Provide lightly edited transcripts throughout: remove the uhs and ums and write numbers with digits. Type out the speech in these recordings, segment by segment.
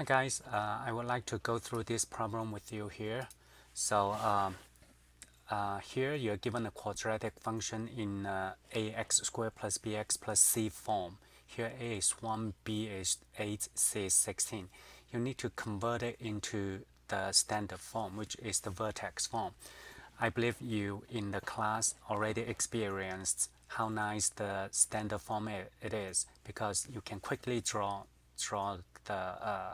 Hi guys, I would like to go through this problem with you here. So here you're given a quadratic function in ax squared plus bx plus c form. Here a is 1, b is 8, c is 16. You need to convert it into the standard form, which is the vertex form. I believe you in the class already experienced how nice the standard form it is, because you can quickly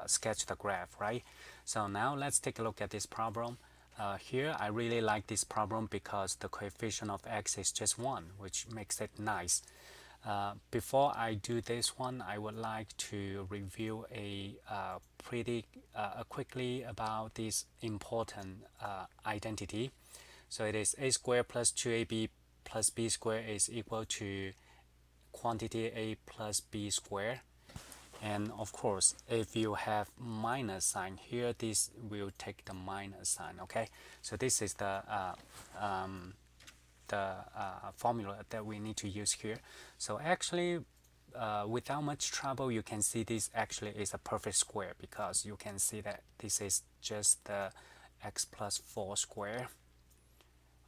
sketch the graph, right? So now let's take a look at this problem. Here I really like this problem because the coefficient of x is just 1, which makes it nice. Before I do this one, I would like to review quickly about this important identity. So it is a squared plus 2ab plus b squared is equal to quantity a plus b squared. And of course, if you have minus sign here, this will take the minus sign. Okay, so this is the formula that we need to use here. So actually, without much trouble, you can see this actually is a perfect square, because you can see that this is just the x plus 4 square,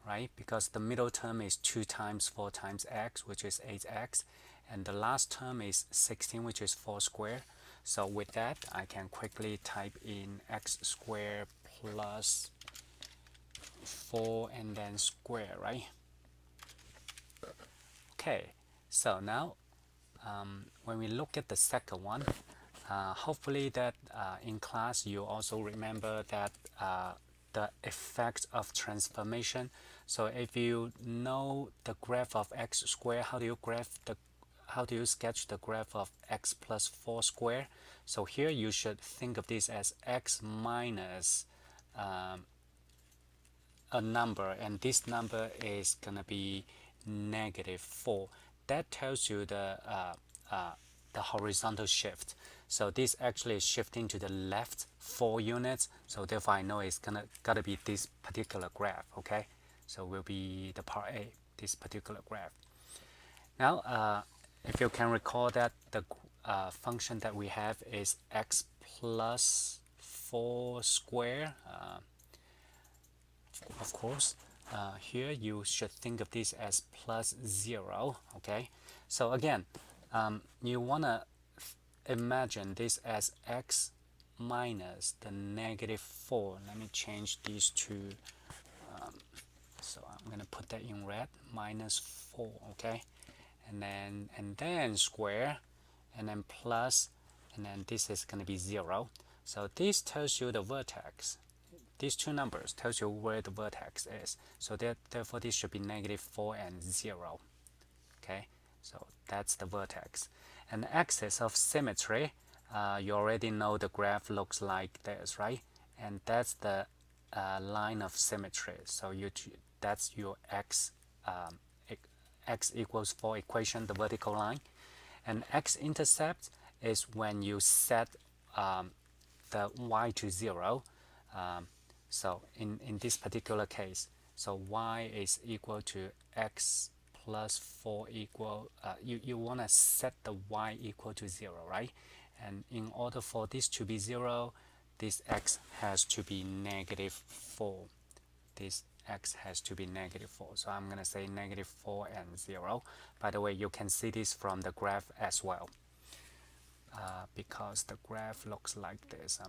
right? Because the middle term is 2 times 4 times x, which is 8x, and the last term is 16, which is 4 square. So with that, I can quickly type in x squared plus 4 and then square, right? Okay, so now when we look at the second one, hopefully that in class you also remember that the effect of transformation. So if you know the graph of x squared, how do you sketch the graph of x plus 4 squared? So here you should think of this as x minus a number, and this number is gonna be -4. That tells you the horizontal shift. So this actually is shifting to the left 4 units. So therefore I know it's gotta be this particular graph. Okay, so will be the part A, this particular graph. Now, if you can recall that the function that we have is x plus 4 square. Of course, here you should think of this as plus 0. Okay, so again, you want to imagine this as x minus the -4. Let me change these two. So I'm going to put that in red, -4. Okay, and then square, and then plus, and then this is going to be 0. So this tells you the vertex. These two numbers tells you where the vertex is. So therefore this should be -4 and 0. Okay, so that's the vertex. And the axis of symmetry, you already know the graph looks like this, right? And that's the line of symmetry. So that's your x equals 4 equation, the vertical line. And x-intercept is when you set the y to 0. So in this particular case, so y is equal to x plus 4 equal, you want to set the y equal to 0, right? And in order for this to be 0, this x has to be -4. This x has to be -4. So I'm going to say -4 and 0. By the way, you can see this from the graph as well, because the graph looks like this.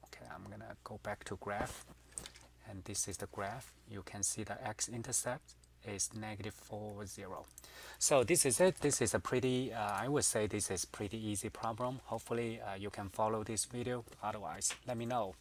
Okay, I'm going to go back to graph, and this is the graph. You can see the x-intercept is -4, 0. So this is it. This is a pretty, I would say this is pretty easy problem. Hopefully you can follow this video. Otherwise, let me know.